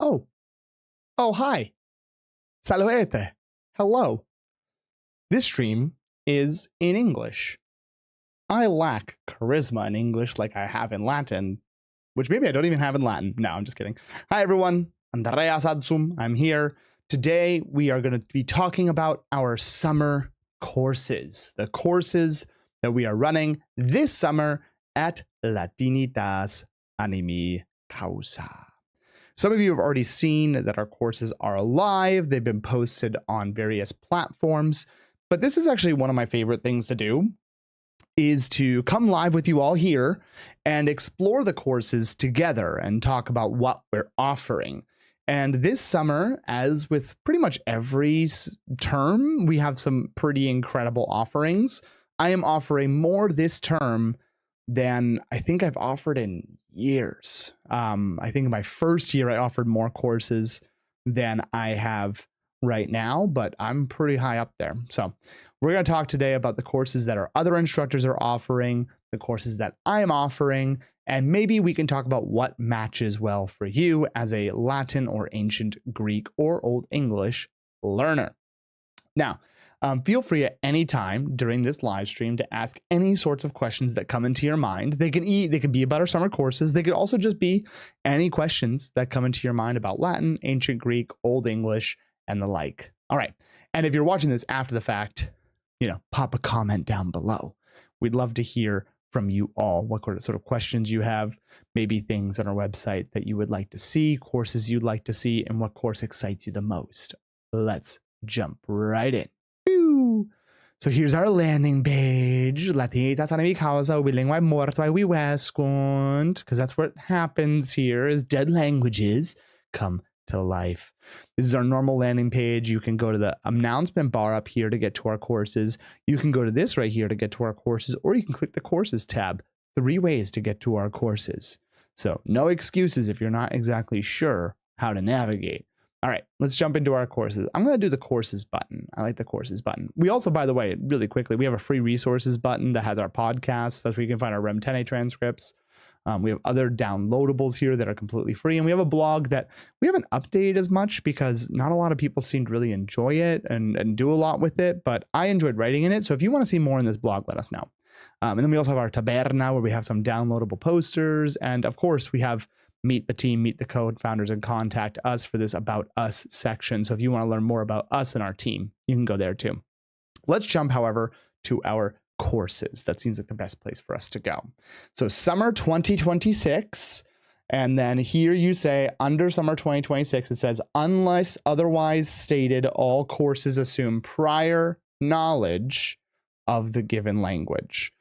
Oh, hi. Saludete. Hello. This stream is in English. I lack charisma in English like I have in Latin, which maybe I don't even have in Latin. No, I'm just kidding. Hi, everyone. Andreas Adsum. I'm here. Today, we are going to be talking about our summer courses, the courses that we are running this summer at Latinitas Animi Causa. Some of you have already seen that our courses are live. They've been posted on various platforms, but this is actually one of my favorite things to do, is to come live with you all here and explore the courses together and talk about what we're offering. And this summer, as with pretty much every term, we have some pretty incredible offerings. I am offering more this term than I think I've offered in years. I think in my first year, I offered more courses than I have right now, but I'm pretty high up there. So we're going to talk today about the courses that our other instructors are offering, the courses that I'm offering, and maybe we can talk about what matches well for you as a Latin or ancient Greek or Old English learner. Now, feel free at any time during this live stream to ask any sorts of questions that come into your mind. They can be about our summer courses. They could also just be any questions that come into your mind about Latin, ancient Greek, Old English, and the like. All right. And if you're watching this after the fact, pop a comment down below. We'd love to hear from you all, what sort of questions you have, maybe things on our website that you would like to see, courses you'd like to see, and what course excites you the most. Let's jump right in. So here's our landing page. Latinitas Animi Causa, Ubilingüe Mortoi Viwescunt, because that's what happens here, is dead languages come to life. This is our normal landing page. You can go to the announcement bar up here to get to our courses. You can go to this right here to get to our courses, or you can click the courses tab. 3 ways to get to our courses. So no excuses if you're not exactly sure how to navigate. All right, let's jump into our courses. I'm going to do the courses button. I like the courses button. We also, by the way, really quickly, we have a free resources button that has our podcasts. That's where you can find our Rem 10 transcripts. We have other downloadables here that are completely free. And we have a blog that we haven't updated as much because not a lot of people seem to really enjoy it and do a lot with it. But I enjoyed writing in it. So if you want to see more in this blog, let us know. And then we also have our Taberna, where we have some downloadable posters. And of course, we have Meet the Team, Meet the Co-Founders, and Contact Us for this About Us section. So if you want to learn more about us and our team, you can go there too. Let's jump, however, to our courses. That seems like the best place for us to go. So summer 2026. And then here you say under summer 2026, it says, unless otherwise stated, all courses assume prior knowledge of the given language.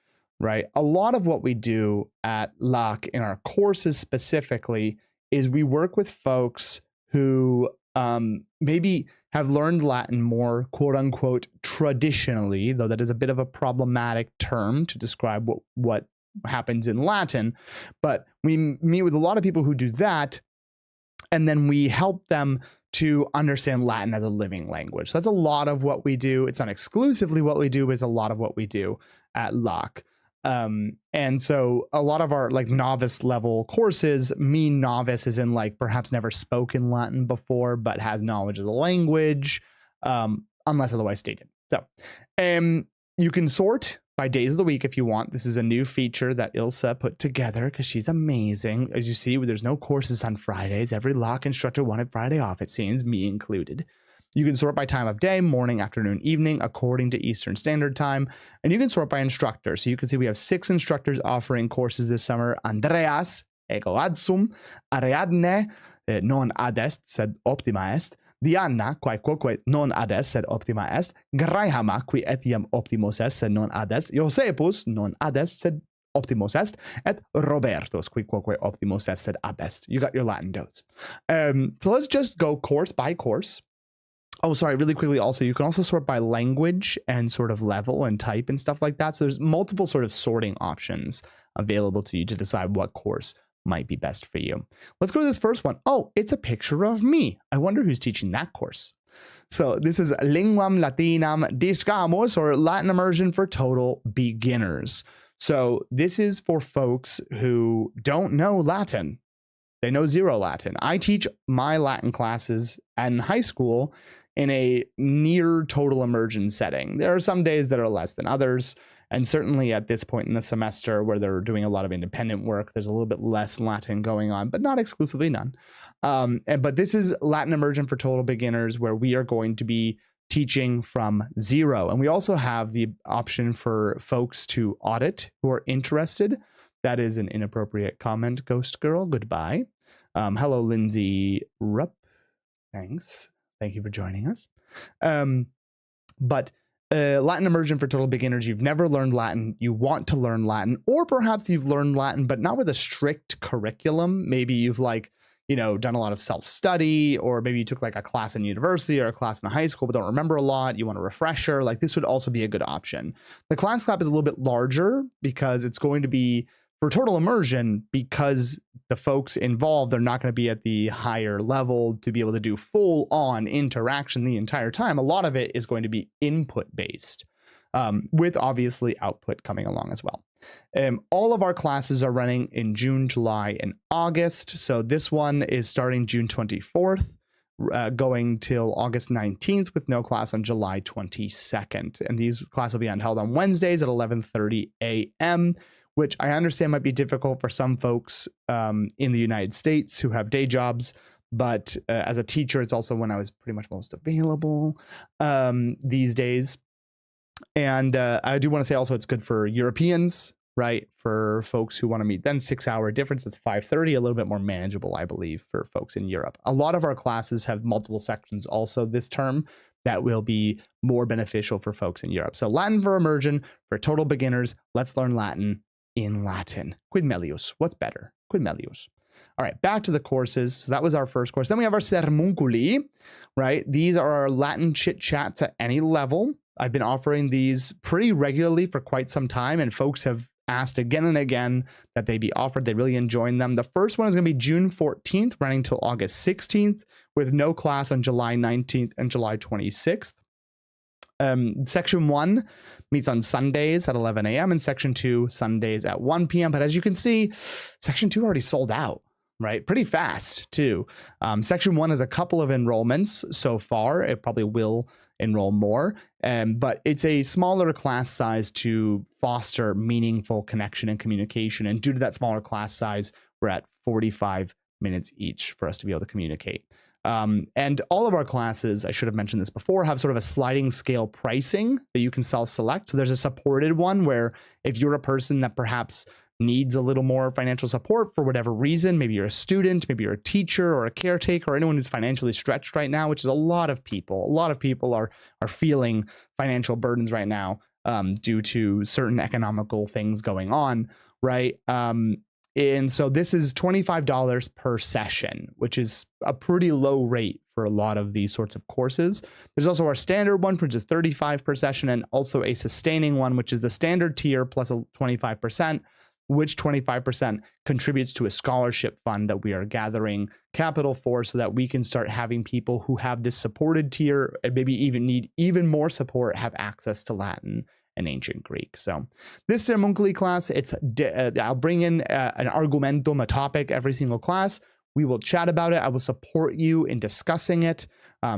Right? A lot of what we do at LAC in our courses specifically is we work with folks who maybe have learned Latin more, quote unquote, traditionally, though that is a bit of a problematic term to describe what happens in Latin. But we meet with a lot of people who do that, and then we help them to understand Latin as a living language. So that's a lot of what we do. It's not exclusively what we do, but it's a lot of what we do at LAC. And so a lot of our novice level courses mean novice as in perhaps never spoken Latin before, but has knowledge of the language, unless otherwise stated. So, you can sort by days of the week if you want. This is a new feature that Ilsa put together because she's amazing. As you see, there's no courses on Fridays. Every LAC instructor wanted Friday off, it seems, me included. You can sort by time of day, morning, afternoon, evening, according to Eastern Standard Time. And you can sort by instructor. So you can see we have 6 instructors offering courses this summer. Andreas, ego adsum, Ariadne, non adest, sed optima est. Diana, quae quoque non adest, sed optima est. Graihama, qui etiam optimos est, sed non adest. Iosepus, non adest, sed optimos est. Et Robertus, qui quoque optimos est, sed abest. You got your Latin notes. So let's just go course by course. Oh, sorry, really quickly also, you can also sort by language and sort of level and type and stuff like that. So there's multiple sort of sorting options available to you to decide what course might be best for you. Let's go to this first one. Oh, it's a picture of me. I wonder who's teaching that course. So this is Linguam Latinam Discamos, or Latin Immersion for Total Beginners. So this is for folks who don't know Latin. They know zero Latin. I teach my Latin classes in high school in a near total immersion setting. There are some days that are less than others. And certainly at this point in the semester where they're doing a lot of independent work, there's a little bit less Latin going on, but not exclusively none. But this is Latin immersion for total beginners, where we are going to be teaching from zero. And we also have the option for folks to audit who are interested. That is an inappropriate comment, Ghost Girl. Goodbye. Hello, Lindsay Rupp. Thanks. Thank you for joining us. But Latin immersion for total beginners, you've never learned Latin, you want to learn Latin, or perhaps you've learned Latin, but not with a strict curriculum. Maybe you've done a lot of self-study, or maybe you took like a class in university or a class in high school, but don't remember a lot. You want a refresher. Like, this would also be a good option. The class clap is a little bit larger because it's going to be for total immersion, because the folks involved are not going to be at the higher level to be able to do full on interaction the entire time. A lot of it is going to be input based, with obviously output coming along as well. All of our classes are running in June, July, and August. So this one is starting June 24th, going till August 19th, with no class on July 22nd. And these classes will be held on Wednesdays at 11:30 a.m., which I understand might be difficult for some folks in the United States who have day jobs. But as a teacher, it's also when I was pretty much most available these days. And I do want to say also it's good for Europeans, right? For folks who want to meet, then 6-hour difference, it's 5:30, a little bit more manageable, I believe, for folks in Europe. A lot of our classes have multiple sections also this term that will be more beneficial for folks in Europe. So Latin for immersion, for total beginners, let's learn Latin in Latin. Quid melius? What's better? Quid melius. All right, back to the courses. So that was our first course. Then we have our sermunculi, right? These are our Latin chit chats at any level. I've been offering these pretty regularly for quite some time, and folks have asked again and again that they be offered. They really enjoyed them. The first one is going to be June 14th, running till August 16th, with no class on July 19th and July 26th. Section 1 meets on Sundays at 11 a.m. and Section 2 Sundays at 1 p.m. But as you can see, Section 2 already sold out, right? Pretty fast too. Section 1 has a couple of enrollments so far. It probably will enroll more, but it's a smaller class size to foster meaningful connection and communication. And due to that smaller class size, we're at 45 minutes each for us to be able to communicate. And all of our classes, I should have mentioned this before, have sort of a sliding scale pricing that you can self-select. So there's a supported one where if you're a person that perhaps needs a little more financial support for whatever reason, maybe you're a student, maybe you're a teacher or a caretaker, or anyone who's financially stretched right now, which is a lot of people are feeling financial burdens right now due to certain economical things going on, right? And so this is $25 per session, which is a pretty low rate for a lot of these sorts of courses. There's also our standard one, which is $35 per session, and also a sustaining one, which is the standard tier plus a 25%, which 25% contributes to a scholarship fund that we are gathering capital for, so that we can start having people who have this supported tier and maybe even need even more support have access to Latin and ancient Greek. So this sermunculi class, I'll bring in an argumentum, a topic every single class. We will chat about it. I will support you in discussing it. A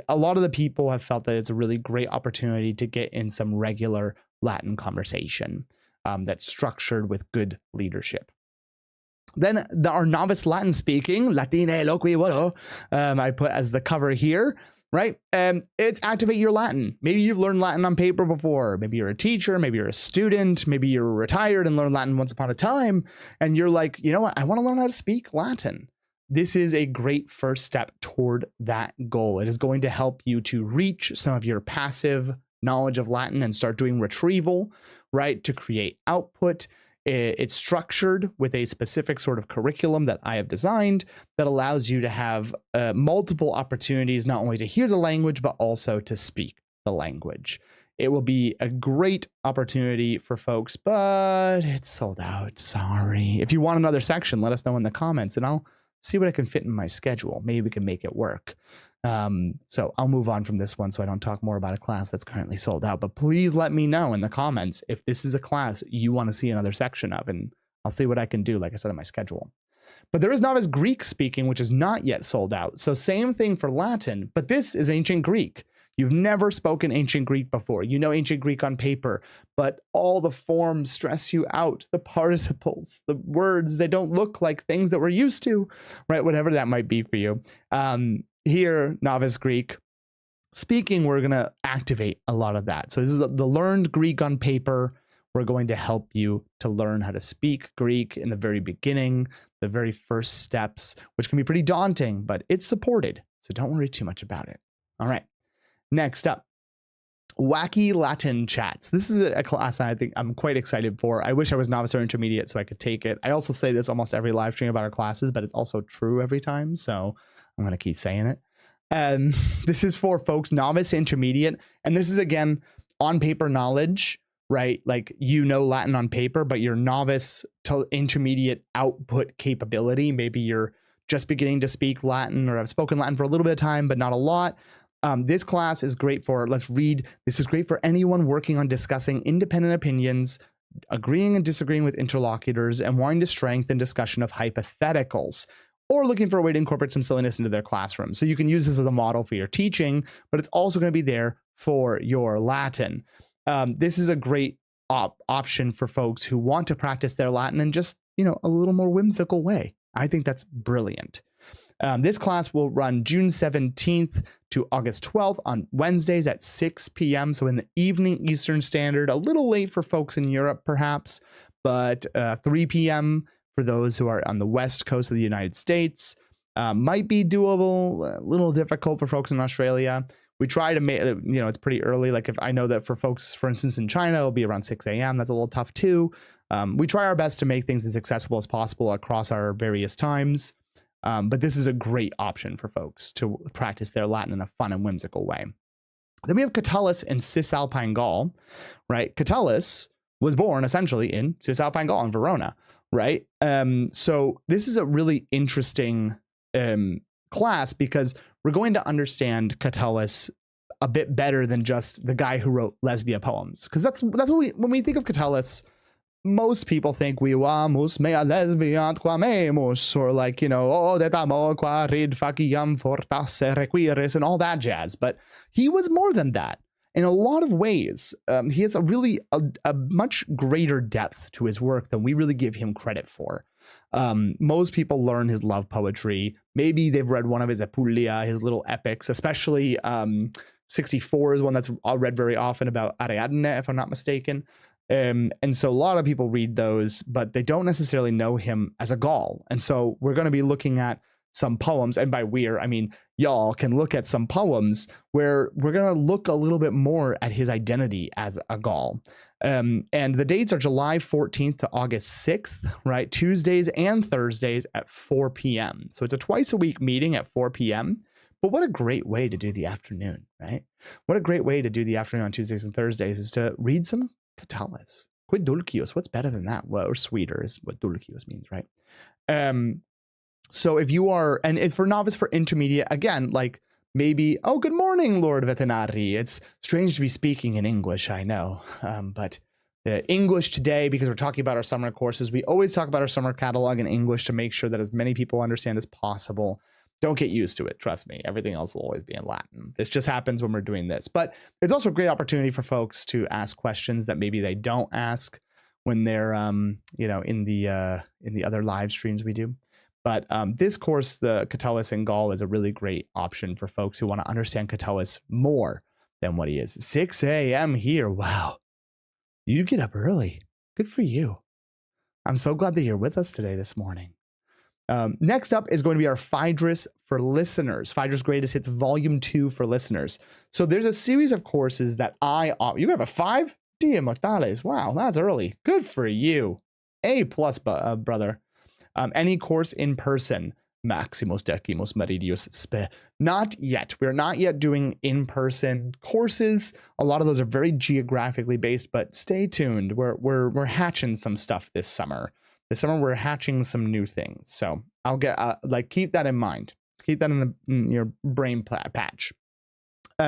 lot of the people have felt that it's a really great opportunity to get in some regular Latin conversation that's structured with good leadership. Then our novice Latin speaking, Latine eloqui volo, I put as the cover here. Right? It's activate your Latin. Maybe you've learned Latin on paper before. Maybe you're a teacher. Maybe you're a student. Maybe you're retired and learned Latin once upon a time. And you're like, you know what? I want to learn how to speak Latin. This is a great first step toward that goal. It is going to help you to reach some of your passive knowledge of Latin and start doing retrieval, right? To create output. It's structured with a specific sort of curriculum that I have designed that allows you to have multiple opportunities, not only to hear the language, but also to speak the language. It will be a great opportunity for folks, but it's sold out. Sorry. If you want another section, let us know in the comments and I'll see what I can fit in my schedule. Maybe we can make it work. So I'll move on from this one so I don't talk more about a class that's currently sold out. But please let me know in the comments if this is a class you want to see another section of, and I'll see what I can do, like I said, in my schedule. But there is novice Greek speaking, which is not yet sold out. So same thing for Latin, but this is ancient Greek. You've never spoken ancient Greek before. You know ancient Greek on paper, but all the forms stress you out. The participles, the words, they don't look like things that we're used to, right? Whatever that might be for you. Here, novice Greek speaking, we're going to activate a lot of that. So this is the learned Greek on paper. We're going to help you to learn how to speak Greek in the very beginning, the very first steps, which can be pretty daunting, but it's supported. So don't worry too much about it. All right. Next up, Wacky Latin Chats. This is a class that I think I'm quite excited for. I wish I was novice or intermediate so I could take it. I also say this almost every live stream about our classes, but it's also true every time. So I'm going to keep saying it. This is for folks novice, intermediate. And this is, again, on paper knowledge, right? Like, you know Latin on paper, but your novice to intermediate output capability. Maybe you're just beginning to speak Latin or have spoken Latin for a little bit of time, but not a lot. This class is great for, let's read, this is great for anyone working on discussing independent opinions, agreeing and disagreeing with interlocutors, and wanting to strengthen discussion of hypotheticals, or looking for a way to incorporate some silliness into their classroom. So you can use this as a model for your teaching, but it's also going to be there for your Latin. This is a great option for folks who want to practice their Latin in just, a little more whimsical way. I think that's brilliant. This class will run June 17th to August 12th on Wednesdays at 6 p.m. So in the evening Eastern Standard, a little late for folks in Europe perhaps, but 3 p.m. for those who are on the West Coast of the United States. Might be doable, a little difficult for folks in Australia. We try to make, it's pretty early. Like, if I know that for folks, for instance, in China, it'll be around 6 a.m. That's a little tough too. We try our best to make things as accessible as possible across our various times. But this is a great option for folks to practice their Latin in a fun and whimsical way. Then we have Catullus in Cisalpine Gaul, right? Catullus was born essentially in Cisalpine Gaul in Verona, right? So this is a really interesting class because we're going to understand Catullus a bit better than just the guy who wrote Lesbia poems. Because that's what when we think of Catullus, most people think we vamos mea lesbia quamemus, or like, oh, detamo qua rid faciam fortasse requiris and all that jazz. But he was more than that. In a lot of ways, he has a much greater depth to his work than we really give him credit for. Most people learn his love poetry. Maybe they've read one of his Apulia, his little epics, especially 64 is one that's read very often about Ariadne, if I'm not mistaken. And so a lot of people read those, but they don't necessarily know him as a Gaul. And so we're going to be looking at some poems, and by we're, I mean y'all can look at some poems where we're going to look a little bit more at his identity as a Gaul. And the dates are July 14th to August 6th, right? Tuesdays and Thursdays at 4 p.m. So it's a twice a week meeting at 4 p.m. But what a great way to do the afternoon, right? What a great way to do the afternoon on Tuesdays and Thursdays is to read some Catullus. Quid dulcius, what's better than that? Well, or sweeter is what dulcius means, right? So if you are, and it's for novice, for intermediate, again, like maybe, oh, good morning, Lord Vetinari. It's strange to be speaking in English, I know. But English today, because we're talking about our summer courses, we always talk about our summer catalog in English to make sure that as many people understand as possible. Don't get used to it. Trust me. Everything else will always be in Latin. This just happens when we're doing this. But it's also a great opportunity for folks to ask questions that maybe they don't ask when they're, in the other live streams we do. But this course, the Catullus in Gaul, is a really great option for folks who want to understand Catullus more than what he is. 6 a.m. here. Wow. You get up early. Good for you. I'm so glad that you're with us today this morning. Next up is going to be our Phaedrus for listeners. Phaedrus Greatest Hits Volume 2 for listeners. So there's a series of courses that you have a 5? Dia Mortales. Wow, that's early. Good for you. A+, brother. Any course in person. Maximus Decimus Meridius Spe. Not yet. We're not yet doing in-person courses. A lot of those are very geographically based, but stay tuned. We're hatching some stuff this summer. This summer, we're hatching some new things. So I'll get, keep that in mind. Keep that in your brain patch. So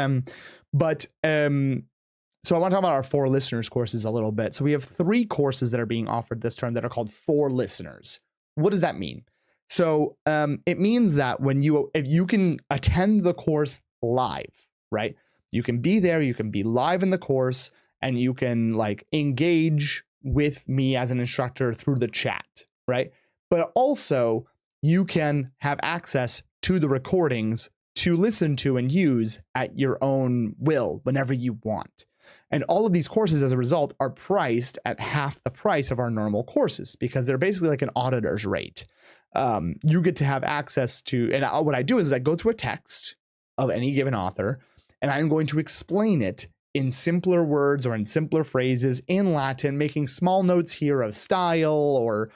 I want to talk about our for listeners courses a little bit. So we have 3 courses that are being offered this term that are called for listeners. What does that mean? So it means that if you can attend the course live, right? You can be there, you can be live in the course, and you can like engage with me as an instructor through the chat, right? But also you can have access to the recordings to listen to and use at your own will whenever you want. And all of these courses, as a result, are priced at half the price of our normal courses because they're basically like an auditor's rate. You get to have access to, and what I do is I go through a text of any given author, and I'm going to explain it in simpler words or in simpler phrases in Latin, making small notes here of style or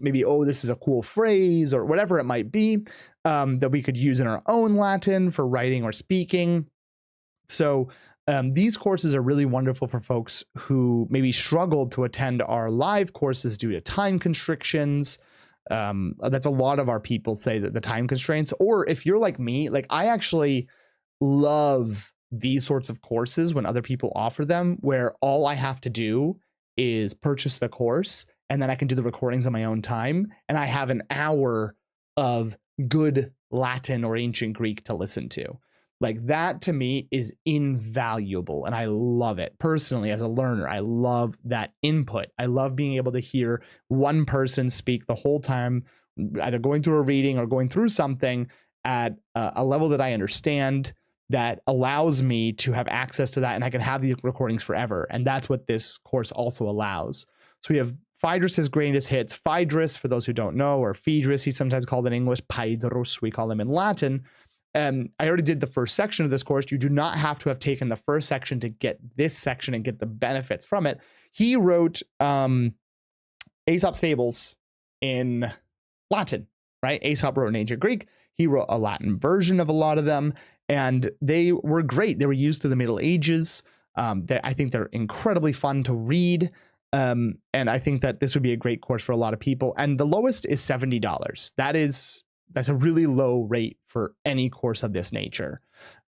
maybe, oh, this is a cool phrase or whatever it might be that we could use in our own Latin for writing or speaking. So these courses are really wonderful for folks who maybe struggled to attend our live courses due to time constrictions. That's a lot of our people say that the time constraints, or if you're like me, like I actually love these sorts of courses when other people offer them, where all I have to do is purchase the course and then I can do the recordings on my own time. And I have an hour of good Latin or ancient Greek to listen to. Like that to me is invaluable. And I love it personally as a learner. I love that input. I love being able to hear one person speak the whole time, either going through a reading or going through something at a level that I understand, that allows me to have access to that, and I can have these recordings forever. And that's what this course also allows. So we have Phaedrus's greatest hits. Phaedrus, for those who don't know, or Phaedrus, he's sometimes called in English. Paedrus, we call him in Latin. I already did the first section of this course. You do not have to have taken the first section to get this section and get the benefits from it. He wrote Aesop's Fables in Latin, right? Aesop wrote in ancient Greek. He wrote a Latin version of a lot of them, and they were great. They were used through the Middle Ages. I think they're incredibly fun to read. And I think that this would be a great course for a lot of people. And the lowest is $70. That's a really low rate for any course of this nature.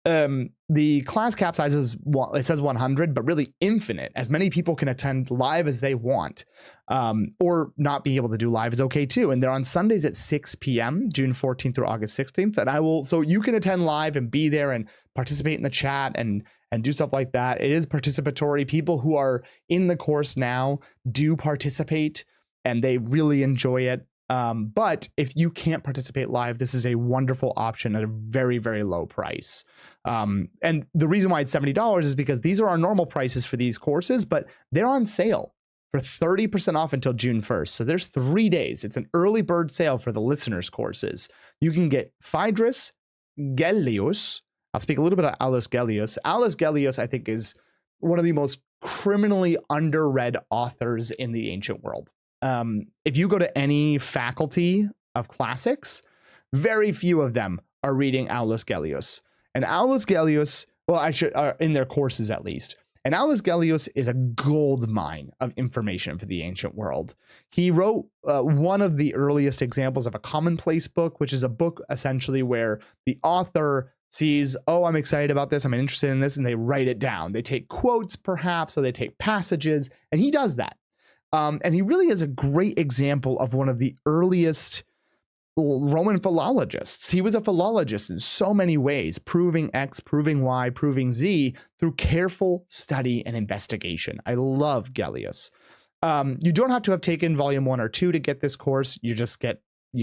The class cap size is, it says 100, but really infinite. As many people can attend live as they want, or not be able to do live is okay too. And they're on Sundays at 6 p.m., June 14th through August 16th. And so you can attend live and be there and participate in the chat and do stuff like that. It is participatory. People who are in the course now do participate and they really enjoy it. But if you can't participate live, this is a wonderful option at a very, very low price. And the reason why it's $70 is because these are our normal prices for these courses, but they're on sale for 30% off until June 1st. So there's 3 days. It's an early bird sale for the listeners' courses. You can get Phaedrus, Gellius. I'll speak a little bit of Aulus Gellius. Aulus Gellius, I think, is one of the most criminally underread authors in the ancient world. If you go to any faculty of classics, very few of them are reading Aulus Gellius. And Aulus Gellius, in their courses at least. And Aulus Gellius is a gold mine of information for the ancient world. He wrote one of the earliest examples of a commonplace book, which is a book essentially where the author sees, oh, I'm excited about this, I'm interested in this, and they write it down. They take quotes perhaps, or they take passages, and he does that. And he really is a great example of one of the earliest Roman philologists. He was a philologist in so many ways, proving X, proving Y, proving Z through careful study and investigation. I love Gellius. You don't have to have taken volume 1 or 2 to get this course. You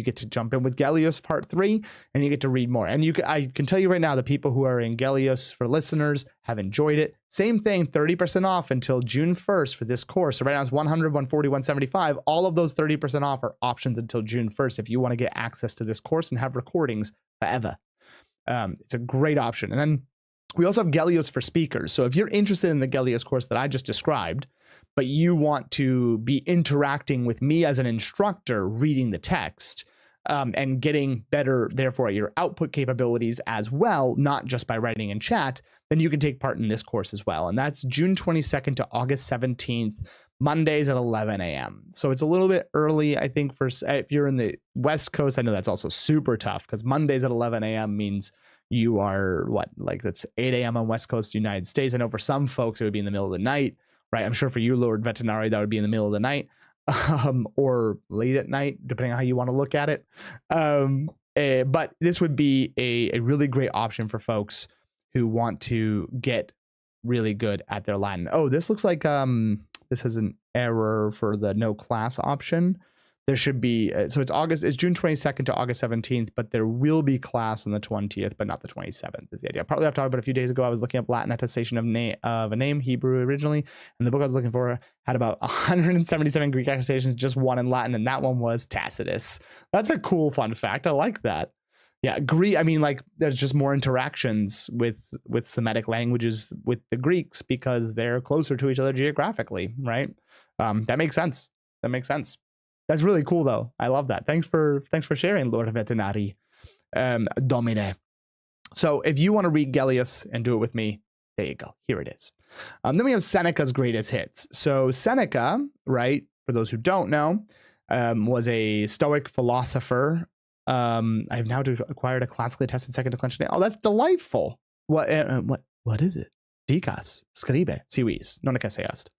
get to jump in with Gellius part 3 and you get to read more. And I can tell you right now, the people who are in Gellius for listeners have enjoyed it. Same thing, 30% off until June 1st for this course. So right now it's 100, 140, 175. All of those 30% off are options until June 1st if you want to get access to this course and have recordings forever. It's a great option. And then we also have Gellius for speakers. So if you're interested in the Gellius course that I just described, but you want to be interacting with me as an instructor, reading the text, and getting better, therefore, at your output capabilities as well, not just by writing in chat, then you can take part in this course as well. And that's June 22nd to August 17th, Mondays at 11 a.m. So it's a little bit early, I think, if you're in the West Coast. I know that's also super tough because Mondays at 11 a.m. means you are, that's 8 a.m. on West Coast United States. I know for some folks, it would be in the middle of the night. Right, I'm sure for you, Lord Vetinari, that would be in the middle of the night. or late at night, depending on how you want to look at it. But this would be a really great option for folks who want to get really good at their Latin. Oh, this looks like this has an error for the no class option. There should be, so it's June 22nd to August 17th, but there will be class on the 20th, but not the 27th is the idea. Partly I've talked about a few days ago, I was looking up Latin attestation of a name, Hebrew originally, and the book I was looking for had about 177 Greek attestations, just one in Latin, and that one was Tacitus. That's a cool fun fact. I like that. Yeah, Greek, I mean, like, there's just more interactions with Semitic languages with the Greeks because they're closer to each other geographically, right? That makes sense. That makes sense. That's really cool, though. I love that. Thanks for sharing, Lord Vetinari, Domine. So if you want to read Gellius and do it with me, there you go. Here it is. Then we have Seneca's greatest hits. So Seneca, right, for those who don't know, was a Stoic philosopher. I've now acquired a classically attested second declension name. Oh, that's delightful. What is it? Dicas, scribe, civis, non che seast.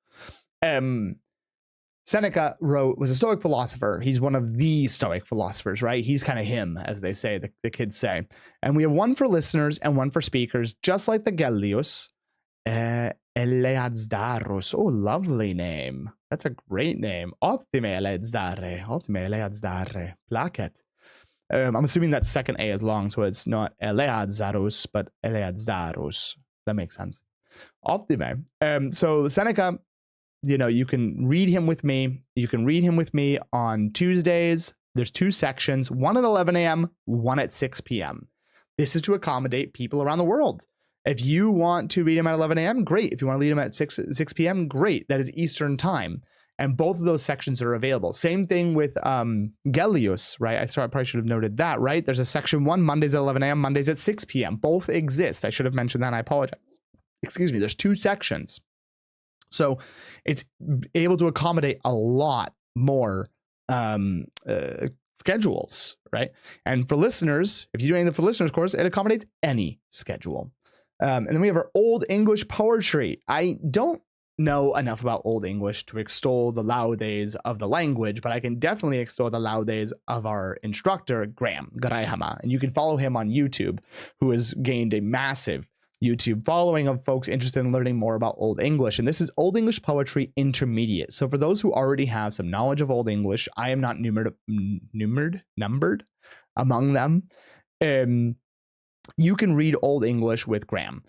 Seneca was a Stoic philosopher. He's one of the Stoic philosophers, right? He's kind of him, as they say, the kids say. And we have one for listeners and one for speakers, just like the Gellius. Eleazdaros. Oh, lovely name. That's a great name. Ottime Eleazdare. Ottime Eleazdare. Placket. I'm assuming that second A is long, so it's not Eleazarus, but Eleazdaros. That makes sense. Ottime. So Seneca, you know, you can read him with me. You can read him with me on Tuesdays. There's two sections, one at 11 a.m., one at 6 p.m. This is to accommodate people around the world. If you want to read him at 11 a.m., great. If you want to read him at 6 p.m., great. That is Eastern time. And both of those sections are available. Same thing with Gellius, right? I probably should have noted that, right? There's a section 1, Mondays at 11 a.m., Mondays at 6 p.m. Both exist. I should have mentioned that, and I apologize. Excuse me, there's two sections. So it's able to accommodate a lot more schedules, right? And for listeners, if you're doing the for listeners course, it accommodates any schedule. And then we have our Old English poetry. I don't know enough about Old English to extol the laudes of the language, but I can definitely extol the laudes of our instructor, Graham Garayhama. And you can follow him on YouTube, who has gained a massive YouTube following of folks interested in learning more about Old English. And this is Old English Poetry Intermediate. So for those who already have some knowledge of Old English, I am not numbered among them. You can read Old English with Graham.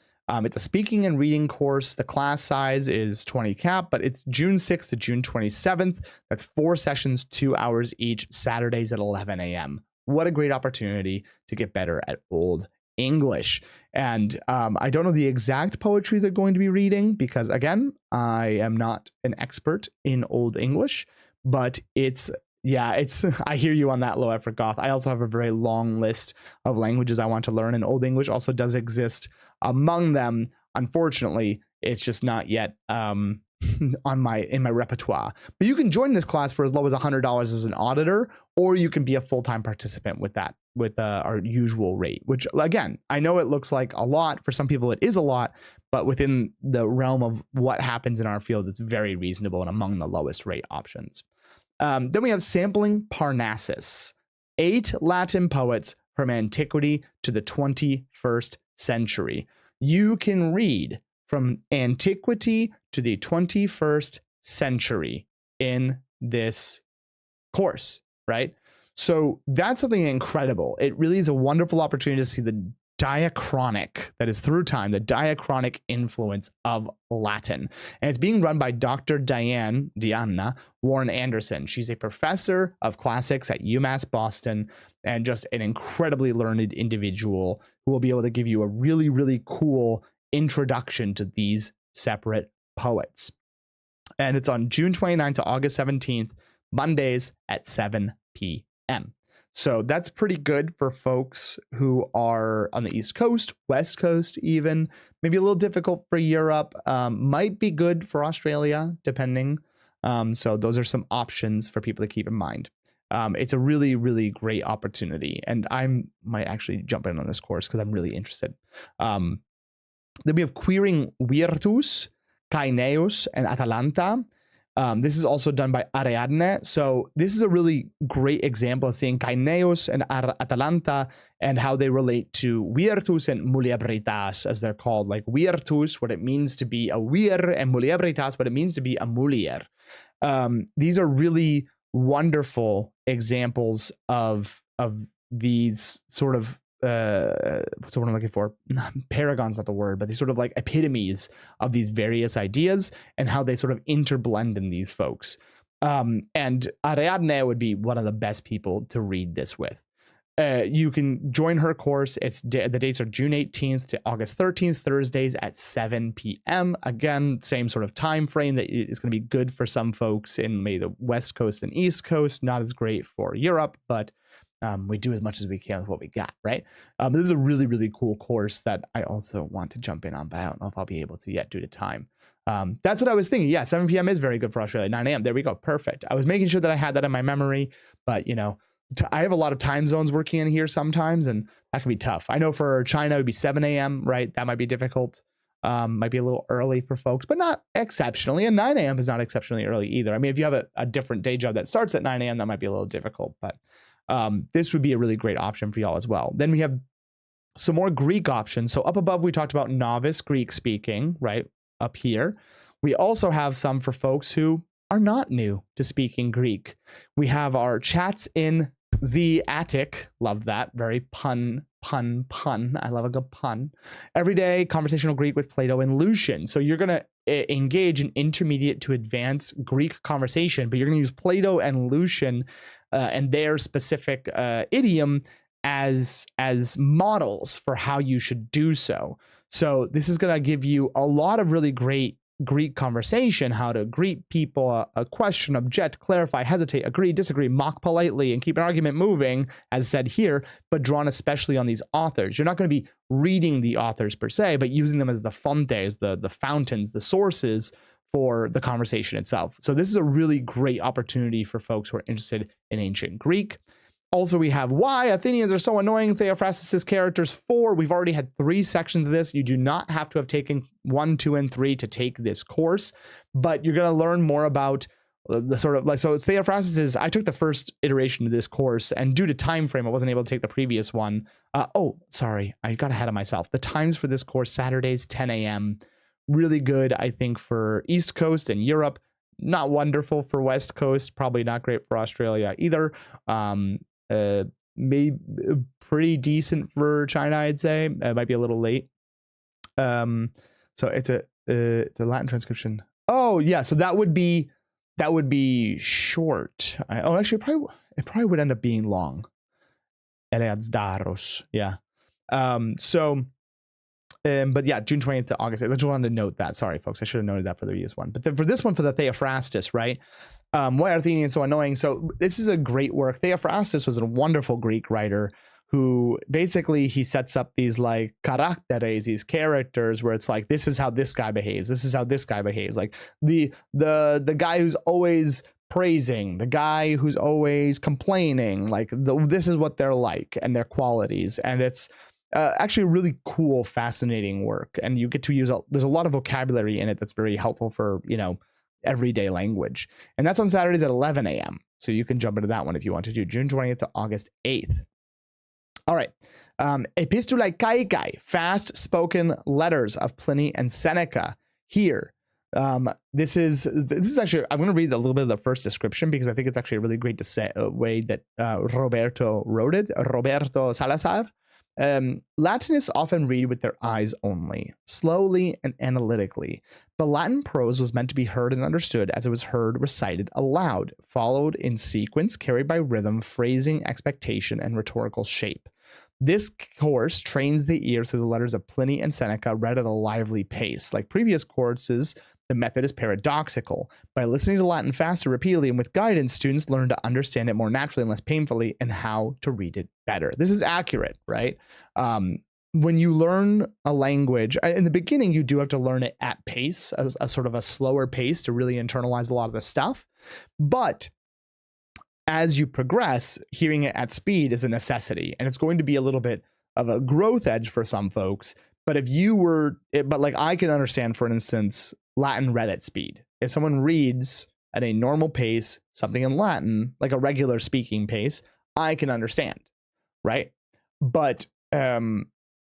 It's a speaking and reading course. The class size is 20 cap, but it's June 6th to June 27th. That's 4 sessions, 2 hours each, Saturdays at 11 a.m. What a great opportunity to get better at Old English. And I don't know the exact poetry they're going to be reading because, again, I am not an expert in Old English, but it's I hear you on that, low effort goth. I also have a very long list of languages I want to learn, and Old English also does exist among them. Unfortunately, it's just not yet in my repertoire. But you can join this class for as low as $100 as an auditor, or you can be a full-time participant with our usual rate, which, again, I know it looks like a lot. For some people, it is a lot, but within the realm of what happens in our field, it's very reasonable and among the lowest rate options. Then we have Sampling Parnassus, 8 Latin poets from antiquity to the 21st century. You can read from antiquity to the 21st century in this course, right? So that's something incredible. It really is a wonderful opportunity to see the diachronic, that is through time, the diachronic influence of Latin. And it's being run by Dr. Diana Warren Anderson. She's a professor of classics at UMass Boston and just an incredibly learned individual who will be able to give you a really, really cool introduction to these separate poets. And it's on June 29th to August 17th, Mondays at 7 p.m. So that's pretty good for folks who are on the East Coast, West Coast even, maybe a little difficult for Europe, might be good for Australia, depending. So those are some options for people to keep in mind. It's a really, really great opportunity. And I might actually jump in on this course because I'm really interested. Then we have Queering Virtus, Caeneus, and Atalanta. This is also done by Ariadne. So this is a really great example of seeing Kaineus and Atalanta and how they relate to virtus and muliebritas, as they're called. Like virtus, what it means to be a vir, and muliebritas, what it means to be a mulier. These are really wonderful examples of these sort of what's the word I'm looking for? Paragon's not the word, but these sort of like epitomes of these various ideas and how they sort of interblend in these folks. And Ariadne would be one of the best people to read this with. You can join her course. The dates are June 18th to August 13th, Thursdays at 7 p.m. Again, same sort of time frame that is going to be good for some folks in maybe the West Coast and East Coast, not as great for Europe, but we do as much as we can with what we got, right? This is a really, really cool course that I also want to jump in on, but I don't know if I'll be able to yet due to time. That's what I was thinking. Yeah, 7 p.m. is very good for Australia. 9 a.m. There we go. Perfect. I was making sure that I had that in my memory, but you know, I have a lot of time zones working in here sometimes, and that can be tough. I know for China, it would be 7 a.m., right? That might be difficult. Might be a little early for folks, but not exceptionally. And 9 a.m. is not exceptionally early either. I mean, if you have a different day job that starts at 9 a.m., that might be a little difficult, but this would be a really great option for y'all as well. Then we have some more Greek options. So up above, we talked about novice Greek speaking, right? Up here. We also have some for folks who are not new to speaking Greek. We have our chats in the attic. Love that. Very pun. I love a good pun. Everyday conversational Greek with Plato and Lucian. So you're going to engage in intermediate to advanced Greek conversation, but you're going to use Plato and Lucian and their specific idiom as models for how you should do so. So this is going to give you a lot of really great Greek conversation, how to greet people, a question, object, clarify, hesitate, agree, disagree, mock politely, and keep an argument moving, as said here, but drawn especially on these authors. You're not going to be reading the authors per se, but using them as the fontes, the fountains, the sources for the conversation itself. So this is a really great opportunity for folks who are interested in ancient Greek. Also, we have why Athenians are so annoying. Theophrastus' characters 4. We've already had 3 sections of this. You do not have to have taken 1, 2, and 3 to take this course, but you're going to learn more about the sort of like, so it's Theophrastus. I took the first iteration of this course, and due to time frame, I wasn't able to take the previous one. Sorry, I got ahead of myself. The times for this course, Saturdays, 10 a.m. Really good, I think, for East Coast and Europe. Not wonderful for West Coast. Probably not great for Australia either. Maybe pretty decent for China, I'd say. It might be a little late. So it's a Latin transcription. Oh yeah, so that would be short. Actually, it probably would end up being long. Eleads Daros, yeah. But yeah, June 20th to August 8th. I just wanted to note that. Sorry, folks. I should have noted that for the previous one. But then for this one, for the Theophrastus, right? Why are Athenians so annoying? So this is a great work. Theophrastus was a wonderful Greek writer who basically he sets up these like characteres, these characters where it's like, this is how this guy behaves. This is how this guy behaves. Like the guy who's always praising, the guy who's always complaining, like this is what they're like and their qualities. And it's actually really cool, fascinating work. And you get to use, there's a lot of vocabulary in it that's very helpful for, everyday language. And that's on Saturdays at 11 a.m. So you can jump into that one if you want to do June 20th to August 8th. All right. Epistulae Caecae, fast spoken letters of Pliny and Seneca here. This is actually, I'm going to read a little bit of the first description because I think it's actually a really great way that Roberto wrote it. Roberto Salazar. Latinists often read with their eyes only, slowly and analytically, but Latin prose was meant to be heard and understood as it was heard recited aloud, followed in sequence, carried by rhythm, phrasing, expectation, and rhetorical shape. This course trains the ear through the letters of Pliny and Seneca read at a lively pace. Like previous courses, the method is paradoxical. By listening to Latin faster, repeatedly, and with guidance, students learn to understand it more naturally and less painfully and how to read it better. This is accurate, right? When you learn a language, in the beginning, you do have to learn it at pace, a sort of a slower pace to really internalize a lot of the stuff. But as you progress, hearing it at speed is a necessity, and it's going to be a little bit of a growth edge for some folks. But like I can understand, for instance, Latin read at speed. If someone reads at a normal pace, something in Latin, like a regular speaking pace, I can understand, right? But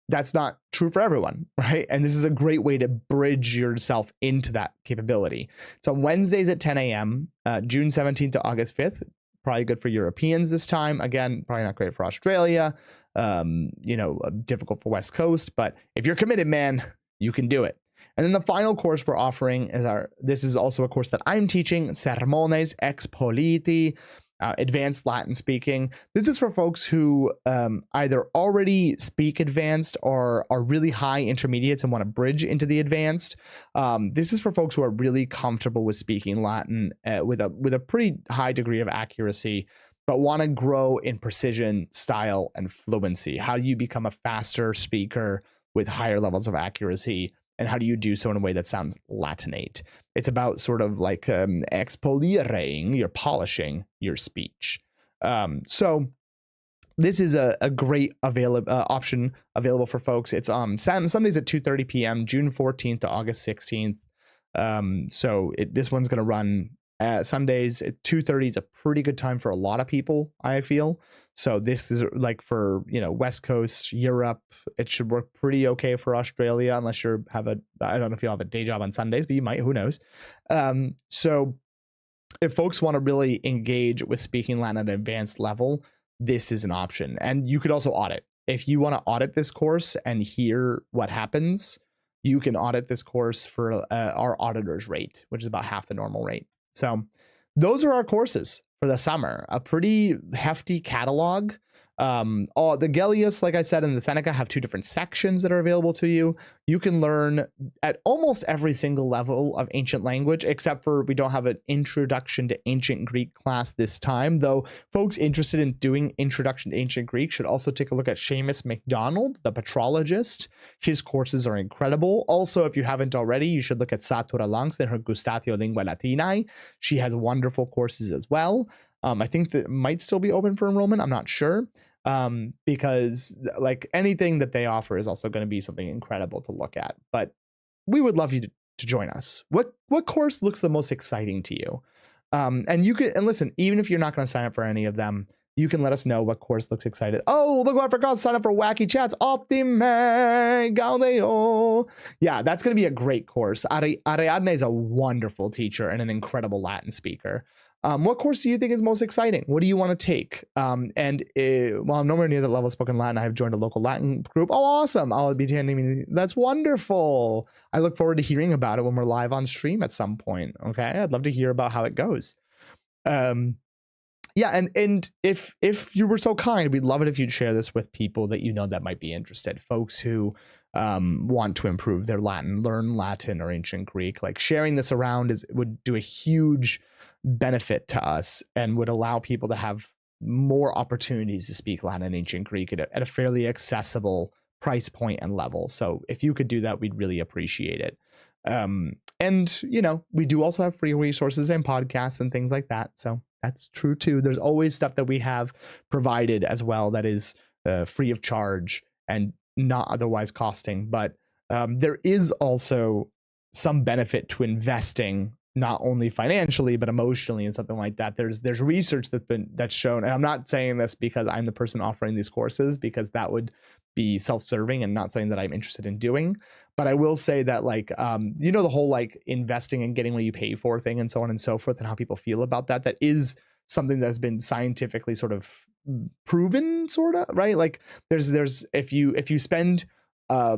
that's not true for everyone, right? And this is a great way to bridge yourself into that capability. So Wednesdays at 10 a.m., June 17th to August 5th, probably good for Europeans this time. Again, probably not great for Australia, difficult for West Coast, but if you're committed, man, you can do it. And then the final course we're offering is this is also a course that I'm teaching, Sermones Expoliti, advanced Latin speaking. This is for folks who either already speak advanced or are really high intermediates and want to bridge into the advanced. This is for folks who are really comfortable with speaking Latin with a pretty high degree of accuracy, but want to grow in precision, style, and fluency. How do you become a faster speaker with higher levels of accuracy? And how do you do so in a way that sounds Latinate? It's about sort of like expoliering, you're polishing your speech. So this is a great option available for folks. It's Sundays at 2:30 p.m., June 14th to August 16th. This one's going to run Sundays at 2:30 is a pretty good time for a lot of people, I feel. So this is like for, West Coast, Europe, it should work pretty okay for Australia, unless I don't know if you'll have a day job on Sundays, but you might, who knows? So if folks want to really engage with speaking Latin at an advanced level, this is an option. And you could also audit. If you want to audit this course and hear what happens, you can audit this course for our auditor's rate, which is about half the normal rate. So those are our courses for the summer, a pretty hefty catalog. The Gellius, like I said, and the Seneca have two different sections that are available to you. You can learn at almost every single level of ancient language, except for we don't have an introduction to ancient Greek class this time, though folks interested in doing introduction to ancient Greek should also take a look at Seamus MacDonald, the petrologist. His courses are incredible. Also, if you haven't already, you should look at Satura Langs and her Gustatio Lingua Latinae. She has wonderful courses as well. I think that might still be open for enrollment. I'm not sure. Because like anything that they offer is also going to be something incredible to look at. But we would love you to join us. What course looks the most exciting to you? And listen, even if you're not going to sign up for any of them, you can let us know what course looks excited. Oh, look what I forgot to sign up for Wacky Chats. Optime Gaudeo. Yeah, that's going to be a great course. Ariadne is a wonderful teacher and an incredible Latin speaker. What course do you think is most exciting? What do you want to take? While I'm nowhere near the level of spoken Latin, I have joined a local Latin group. Oh, awesome. I'll be attending. That's wonderful. I look forward to hearing about it when we're live on stream at some point. Okay. I'd love to hear about how it goes. Yeah. And if you were so kind, we'd love it if you'd share this with people that you know that might be interested. Folks who want to improve their Latin, learn Latin or ancient Greek. Like sharing this around would do a huge benefit to us and would allow people to have more opportunities to speak Latin and ancient Greek at a fairly accessible price point and level. So if you could do that, we'd really appreciate it. And we do also have free resources and podcasts and things like that. So that's true too. There's always stuff that we have provided as well that is free of charge and not otherwise costing. But there is also some benefit to investing, not only financially but emotionally and something like that. There's research that's shown, and I'm not saying this because I'm the person offering these courses, because that would be self-serving and not something that I'm interested in doing. But I will say that the whole like investing and getting what you pay for thing and so on and so forth, and how people feel about that is something that's been scientifically sort of proven, sort of, right? Like there's if you spend a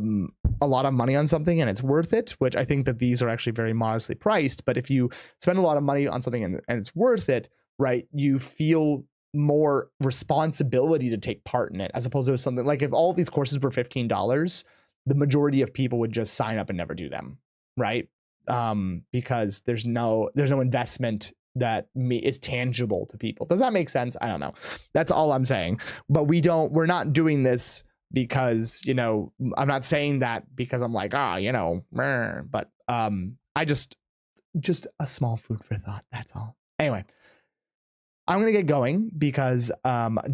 lot of money on something and it's worth it, which I think that these are actually very modestly priced, but if you spend a lot of money on something and it's worth it, right, you feel more responsibility to take part in it, as opposed to something like if all of these courses were $15, the majority of people would just sign up and never do them, right? Because there's no investment that is tangible to people. Does that make sense? I don't know. That's all I'm saying. But we're not doing this because, I'm not saying that because I'm like, but I just a small food for thought. That's all. Anyway, I'm going to get going because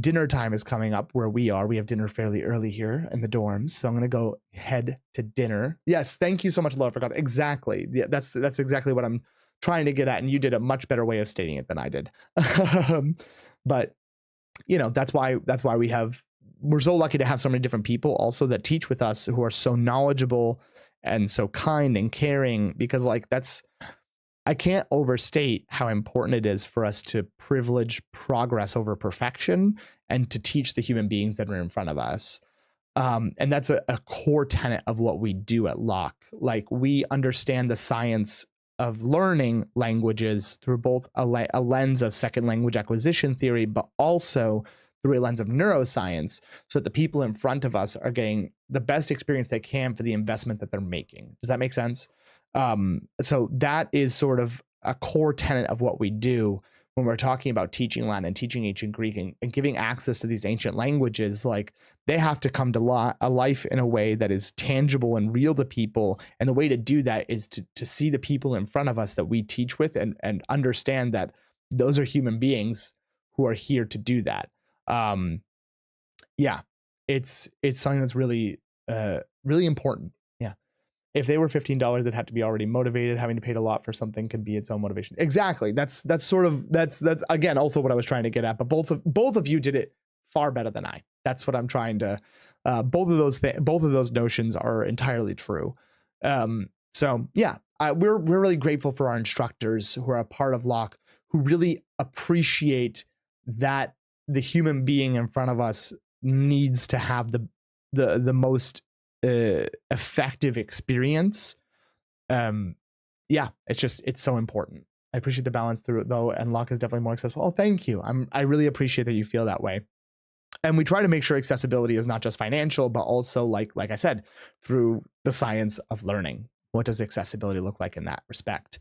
dinner time is coming up where we are. We have dinner fairly early here in the dorms. So I'm going to go head to dinner. Yes. Thank you so much, Laura. Forgot. Exactly. Yeah, that's exactly what I'm trying to get at, and you did a much better way of stating it than I did. But that's why we're so lucky to have so many different people also that teach with us who are so knowledgeable and so kind and caring, because I can't overstate how important it is for us to privilege progress over perfection and to teach the human beings that are in front of us. And that's a core tenet of what we do at Locke. Like, we understand the science of learning languages through both a lens of second language acquisition theory, but also through a lens of neuroscience, so that the people in front of us are getting the best experience they can for the investment that they're making. Does that make sense? So that is sort of a core tenet of what we do when we're talking about teaching Latin and teaching ancient Greek and giving access to these ancient languages. Like, they have to come to life in a way that is tangible and real to people. And the way to do that is to see the people in front of us that we teach with and understand that those are human beings who are here to do that. Yeah, it's something that's really, really important. Yeah. If they were $15, they'd have to be already motivated. Having to pay a lot for something can be its own motivation. Exactly. That's again, also what I was trying to get at, but both of you did it far better than I. That's what I'm trying to, both of those notions are entirely true. So yeah, we're really grateful for our instructors who are a part of Locke, who really appreciate that the human being in front of us needs to have the most effective experience. Yeah, it's so important. I appreciate the balance through it though, and Locke is definitely more accessible. Oh, thank you. I really appreciate that you feel that way. And we try to make sure accessibility is not just financial, but also like I said, through the science of learning. What does accessibility look like in that respect?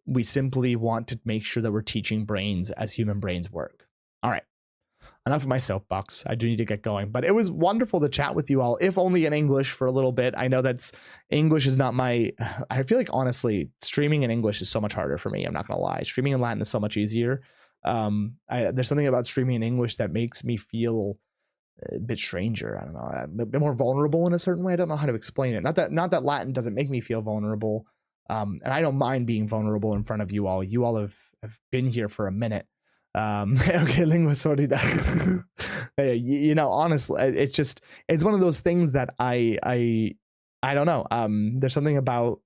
We simply want to make sure that we're teaching brains as human brains work. All right. Enough of my soapbox. I do need to get going, but it was wonderful to chat with you all, if only in English for a little bit. I know English is not I feel like, honestly, streaming in English is so much harder for me. I'm not going to lie. Streaming in Latin is so much easier. There's something about streaming in English that makes me feel a bit stranger. I don't know, a bit more vulnerable in a certain way. I don't know how to explain it. Not that Latin doesn't make me feel vulnerable. And I don't mind being vulnerable in front of you all. You all have been here for a minute. Okay, lingua sordida. Honestly, it's one of those things that I don't know. There's something about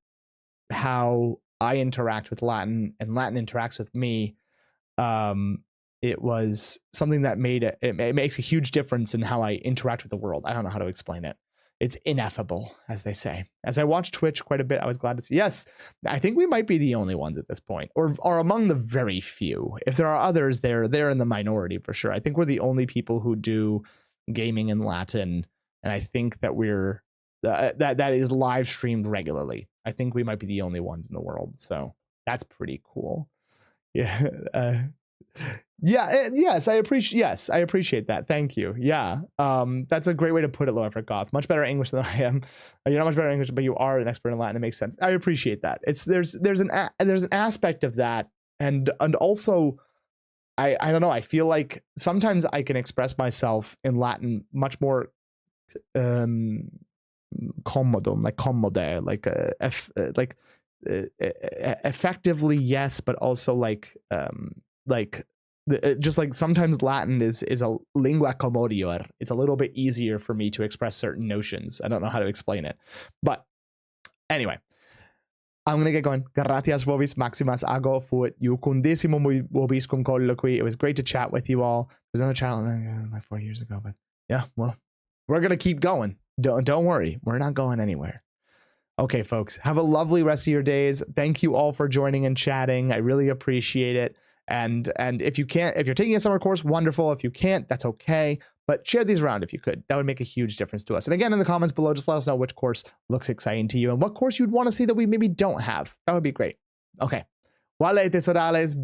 how I interact with Latin and Latin interacts with me. It was something that it makes a huge difference in how I interact with the world. I don't know how to explain it. It's ineffable, as they say. As I watch Twitch quite a bit, I was glad to see. Yes, I think we might be the only ones at this point, or are among the very few. If there are others, they're in the minority for sure. I think we're the only people who do gaming in Latin, and I think that we're that is live streamed regularly. I think we might be the only ones in the world, so that's pretty cool. Yeah. Yes, I appreciate that. Thank you. Yeah. That's a great way to put it, Laura Goth. Much better English than I am. You're not much better English, but you are an expert in Latin. It makes sense. I appreciate that. There's an aspect of that, and also I don't know. I feel like sometimes I can express myself in Latin much more commodum, like commode, effectively, yes, but also just like sometimes Latin is a lingua commodior. It's a little bit easier for me to express certain notions. I don't know how to explain it, but anyway, I'm gonna get going. Gratias vobis maximas ago fut iucundissimo vobis cum colloqui. It was great to chat with you all. There's another channel like 4 years ago, but yeah, well, we're gonna keep going. Don't worry, we're not going anywhere. Okay, folks, have a lovely rest of your days. Thank you all for joining and chatting. I really appreciate it. And if you're taking a summer course, wonderful. If you can't, that's okay. But share these around if you could. That would make a huge difference to us. And again, in the comments below, just let us know which course looks exciting to you and what course you'd want to see that we maybe don't have. That would be great. Okay. Vale, tesorales.